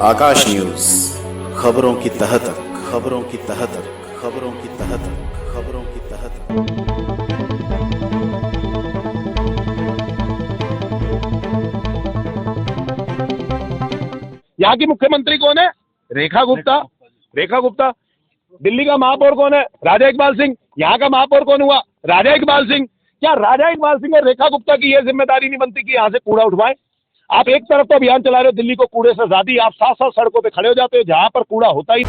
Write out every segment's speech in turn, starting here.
आकाश news, खबरों की तह तक, खबरों की तह तक, खबरों की तह तक, खबरों की तह तक। यहाँ की मुख्यमंत्री कौन है? रेखा गुप्ता। रेखा गुप्ता। दिल्ली का महापौर कौन है? राजा इकबाल सिंह। यहाँ का महापौर कौन हुआ? राजा इकबाल सिंह। क्या राजा इकबाल सिंह और रेखा गुप्ता की यह जिम्मेदारी नहीं बनती कि यहाँ से कूड़ा उठवाएं? आप एक तरफ तो अभियान चला रहे हो दिल्ली को कूड़े से आजादी, आप साथ साथ सड़कों पे खड़े हो जाते हो जहां पर कूड़ा होता ही।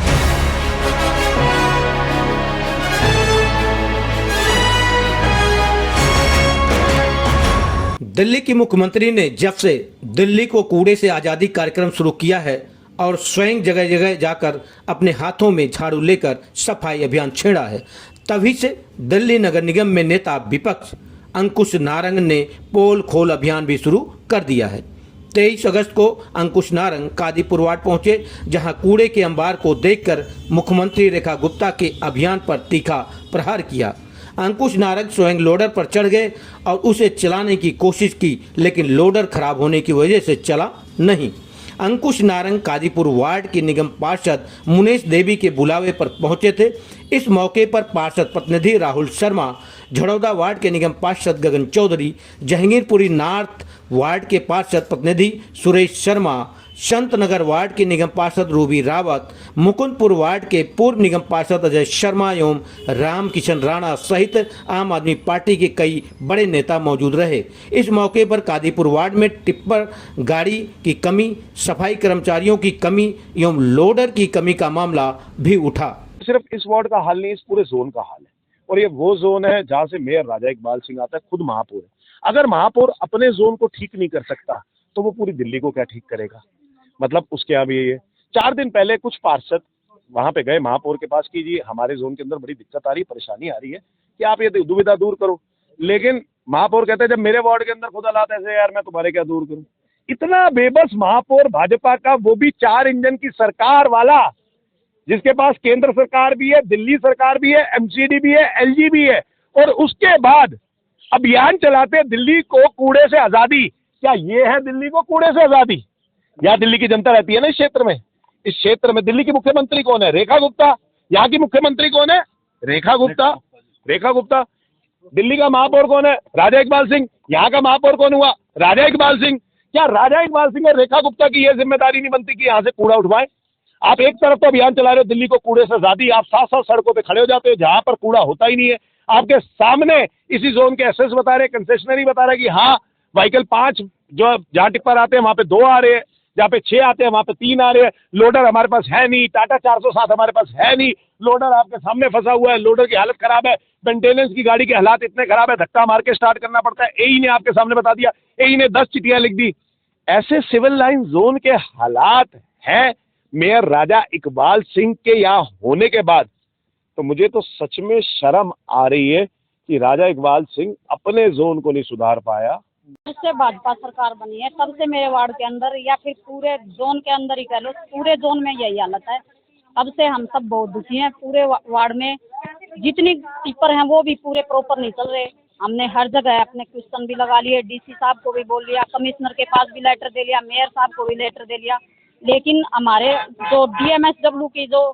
दिल्ली की मुख्यमंत्री ने जब से दिल्ली को कूड़े से आज़ादी कार्यक्रम शुरू किया है और स्वयं जगह जगह जाकर अपने हाथों में झाड़ू लेकर सफाई अभियान छेड़ा है, तभी से दिल्ली नगर निगम में नेता विपक्ष अंकुश नारंग ने पोल खोल अभियान भी शुरू कर दिया है। 23 अगस्त को अंकुश नारंग कादीपुर वार्ड पहुंचे, जहां कूड़े के अंबार को देखकर मुख्यमंत्री रेखा गुप्ता के अभियान पर तीखा प्रहार किया। अंकुश नारंग स्वयं लोडर पर चढ़ गए और उसे चलाने की कोशिश की, लेकिन लोडर खराब होने की वजह से चला नहीं। अंकुश नारंग कादीपुर वार्ड की निगम पार्षद मुनेश देवी के बुलावे पर पहुंचे थे। इस मौके पर पार्षद प्रतिनिधि राहुल शर्मा, झड़ौदा वार्ड के निगम पार्षद गगन चौधरी, जहांगीरपुरी नॉर्थ वार्ड के पार्षद प्रतिनिधि सुरेश शर्मा, संत नगर वार्ड के निगम पार्षद रूबी रावत, मुकुंदपुर वार्ड के पूर्व निगम पार्षद अजय शर्मा एवं राम किशन राणा सहित आम आदमी पार्टी के कई बड़े नेता मौजूद रहे। इस मौके पर कादीपुर वार्ड में टिप्पर गाड़ी की कमी, सफाई कर्मचारियों की कमी एवं लोडर की कमी का मामला भी उठा। सिर्फ इस वार्ड का हाल नहीं, इस पूरे जोन का हाल है, और ये वो जोन है जहां से मेयर राजा इकबाल सिंह आता है, खुद महापौर है। अगर महापौर अपने जोन को ठीक नहीं कर सकता तो वो पूरी दिल्ली को क्या ठीक करेगा? मतलब उसके यहाँ भी ये 4 दिन पहले कुछ पार्षद वहां पे गए महापौर के पास कि जी हमारे जोन के अंदर बड़ी दिक्कत आ रही है, परेशानी आ रही है कि आप ये दुविधा दूर करो। लेकिन महापौर कहते हैं जब मेरे वार्ड के अंदर खुद हालात ऐसे यार मैं तुम्हारे क्या दूर करूं। इतना बेबस महापौर भाजपा का, वो भी 4 इंजन की सरकार वाला, जिसके पास केंद्र सरकार भी है, दिल्ली सरकार भी है, एमसीडी भी है, एलजी भी है, और उसके बाद अभियान चलाते दिल्ली को कूड़े से आजादी। क्या ये है दिल्ली को कूड़े से आजादी? यहाँ दिल्ली की जनता रहती है ना इस क्षेत्र में। इस क्षेत्र में दिल्ली की मुख्यमंत्री कौन है? रेखा गुप्ता। यहाँ की मुख्यमंत्री कौन है? रेखा गुप्ता। रेखा गुप्ता। दिल्ली का महापौर कौन है? राजा इकबाल सिंह। यहाँ का महापौर कौन हुआ? राजा इकबाल सिंह। क्या राजा इकबाल सिंह और रेखा गुप्ता की यह जिम्मेदारी नहीं बनती कि यहाँ से कूड़ा उठवाएं? आप एक तरफ तो अभियान चला रहे हो दिल्ली को कूड़े से आजादी, आप साथ साथ सड़कों पे खड़े हो जाते हो जहां पर कूड़ा होता ही नहीं है। आपके सामने इसी जोन के एसएस बता रहे, कंसेशनरी बता रहे कि हाँ व्हीकल 5 जो जहां टिप्पर आते हैं वहां पे 2 आ रहे हैं, जहाँ पे 6 आते हैं वहां पे 3 आ रहे हैं। लोडर हमारे पास है नहीं, टाटा 407 हमारे पास है नहीं, लोडर आपके सामने फंसा हुआ है, लोडर की हालत खराब है, मेंटेनेंस की गाड़ी के हालात इतने खराब है, धक्का मार के स्टार्ट करना पड़ता है। एई ने आपके सामने बता दिया, एई ने 10 चिट्ठियां लिख दी। ऐसे सिविल लाइन जोन के हालात हैं मेयर राजा इकबाल सिंह के यहाँ होने के बाद, तो मुझे तो सच में शर्म आ रही है कि राजा इकबाल सिंह अपने जोन को नहीं सुधार पाया। जब से भाजपा सरकार बनी है तब से मेरे वार्ड के अंदर या फिर पूरे जोन के अंदर ही कह लो, पूरे जोन में यही हालत है। अब से हम सब बहुत दुखी हैं। पूरे वार्ड में जितनी टिप्पर हैं वो भी पूरे प्रॉपर नहीं चल रहे। हमने हर जगह अपने क्वेश्चन भी लगा लिए, डीसी साहब को भी बोल लिया, कमिश्नर के पास भी लेटर दे लिया, मेयर साहब को भी लेटर दे लिया, लेकिन हमारे जो डीएमएसडब्ल्यू की जो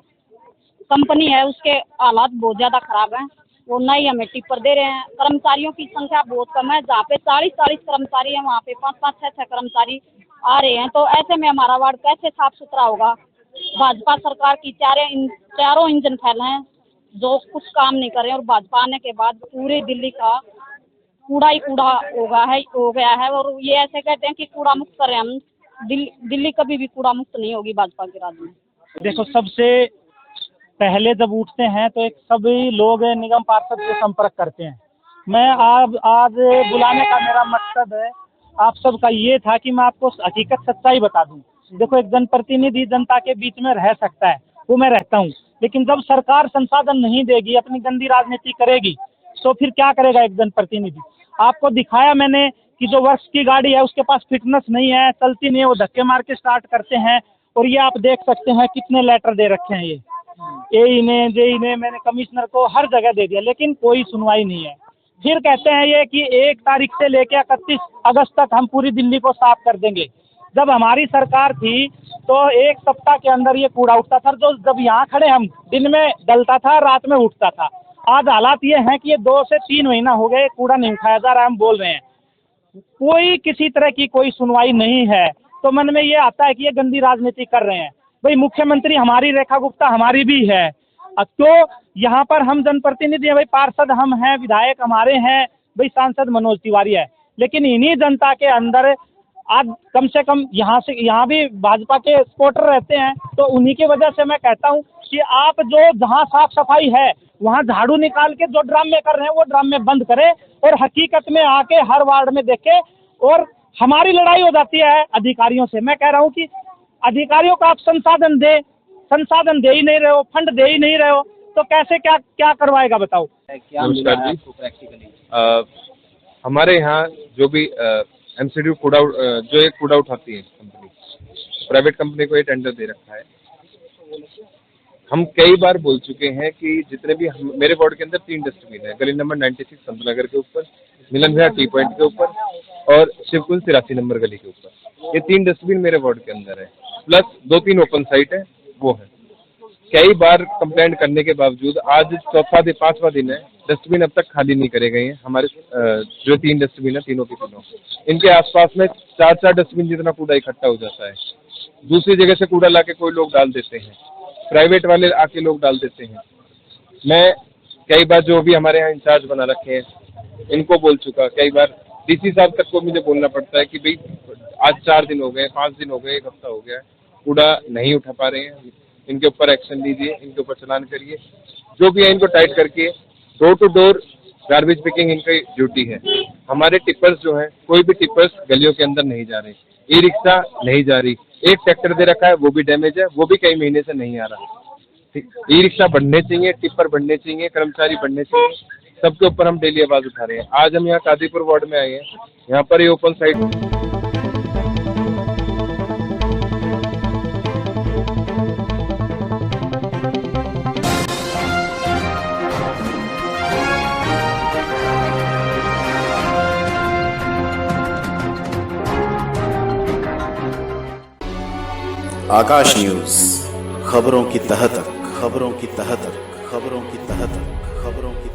कंपनी है उसके हालात बहुत ज़्यादा खराब हैं। वो नहीं हमें टिप्पर दे रहे हैं। कर्मचारियों की संख्या बहुत कम है, जहाँ पे 40-40 कर्मचारी हैं वहाँ पे 5-5, 6-6 कर्मचारी आ रहे हैं। तो ऐसे में हमारा वार्ड कैसे साफ सुथरा होगा? भाजपा सरकार की चारों इंजन फैल हैं जो कुछ काम नहीं कर रहे हैं, और भाजपा आने के बाद पूरे दिल्ली का कूड़ा ही कूड़ा हो गया है। और ये ऐसे कहते हैं कि कूड़ा मुक्त करें हम, दिल्ली कभी भी कूड़ा मुक्त नहीं होगी भाजपा के राज में। देखो, सबसे पहले जब उठते हैं तो एक सभी लोग निगम पार्षद से संपर्क करते हैं। मैं आज बुलाने का मेरा मकसद है आप सबका ये था कि मैं आपको हकीकत सच्चाई बता दूं। देखो, एक जनप्रतिनिधि जनता के बीच में रह सकता है, वो मैं रहता हूँ, लेकिन जब सरकार संसाधन नहीं देगी, अपनी गंदी राजनीति करेगी, तो फिर क्या करेगा एक जनप्रतिनिधि? आपको दिखाया मैंने कि जो वर्ष की गाड़ी है उसके पास फिटनेस नहीं है, चलती नहीं है, वो धक्के मार के स्टार्ट करते हैं। और ये आप देख सकते हैं कितने लेटर दे रखे हैं ये एई ने, जेई ने, मैंने कमिश्नर को हर जगह दे दिया, लेकिन कोई सुनवाई नहीं है। फिर कहते हैं ये कि 1 तारीख से लेकर 31 अगस्त तक हम पूरी दिल्ली को साफ कर देंगे। जब हमारी सरकार थी तो एक सप्ताह के अंदर ये कूड़ा उठता था, जो जब यहाँ खड़े हम दिन में डलता था, रात में उठता था। आज हालात ये हैं कि ये 2 से 3 महीना हो गए कूड़ा नहीं उठाया जा रहा है। हम बोल रहे हैं, कोई किसी तरह की कोई सुनवाई नहीं है। तो मन में ये आता है कि ये गंदी राजनीति कर रहे हैं। भाई मुख्यमंत्री हमारी, रेखा गुप्ता हमारी भी है, तो यहाँ पर हम जनप्रतिनिधि हैं, भाई पार्षद हम हैं, विधायक हमारे हैं, भाई सांसद मनोज तिवारी है, लेकिन इन्हीं जनता के अंदर आज कम से कम यहाँ भी भाजपा के सपोर्टर रहते हैं। तो उन्हीं की वजह से मैं कहता हूँ कि आप जो जहाँ साफ सफाई है वहाँ झाड़ू निकाल के जो ड्रामे कर रहे हैं वो ड्रामे बंद करें और हकीकत में आके हर वार्ड में देखें। और हमारी लड़ाई हो जाती है अधिकारियों से। मैं कह रहा हूँ कि अधिकारियों को आप संसाधन दे ही नहीं रहे हो, फंड दे ही नहीं रहे हो, तो कैसे क्या करवाएगा बताओ। नमस्कार जी। हमारे यहाँ जो भी एमसीडी कूड़ा जो एक कूड़ा उठाती है कंपनी, प्राइवेट कंपनी को ये टेंडर दे रखा है। हम कई बार बोल चुके हैं कि जितने भी मेरे वार्ड के अंदर 3 डस्टबिन है, गली नंबर 96 संत नगर के ऊपर, मिलन विहार टी पॉइंट के ऊपर और शिवकुंज 83 नंबर गली के ऊपर। ये 3 डस्टबिन मेरे वार्ड के अंदर है, प्लस 2-3 ओपन साइट है वो है। कई बार कंप्लेंट करने के बावजूद आज 4वां दिन है, डस्टबिन अब तक खाली नहीं करे गए हैं। हमारे जो 3 डस्टबिन है तीनों के तीनों, इनके आसपास में 4 डस्टबिन जितना कूड़ा इकट्ठा हो जाता है। दूसरी जगह से कूड़ा लाके कोई लोग डाल देते हैं, प्राइवेट वाले आके लोग डाल देते हैं। मैं कई बार जो भी हमारे यहाँ इंचार्ज बना रखे हैं इनको बोल चुका, कई बार डीसी साहब तक को मुझे बोलना पड़ता है कि भाई आज 4 दिन हो गए, 5 दिन हो गए, 1 हफ्ता हो गया, कूड़ा नहीं उठा पा रहे हैं, इनके ऊपर एक्शन लीजिए, इनके ऊपर चलान करिए। जो भी है इनको टाइट करके door to door garbage picking इनकी ड्यूटी है। हमारे टिपर्स जो है, कोई भी टिपर्स गलियों के अंदर नहीं जा रहे, ई रिक्शा नहीं जा रही, एक ट्रैक्टर दे रखा है वो भी डैमेज है, वो भी कई महीने से नहीं आ रहा। ई रिक्शा बढ़ने चाहिए, टिप्पर बढ़ने चाहिए, कर्मचारी बढ़ने चाहिए, सबके ऊपर हम डेली आवाज उठा रहे हैं। आज हम यहाँ कादीपुर वार्ड में आए हैं, यहाँ पर ये ओपन साइट आकाश न्यूज, खबरों की तह तक, खबरों की तह तक, खबरों की तह तक, खबरों की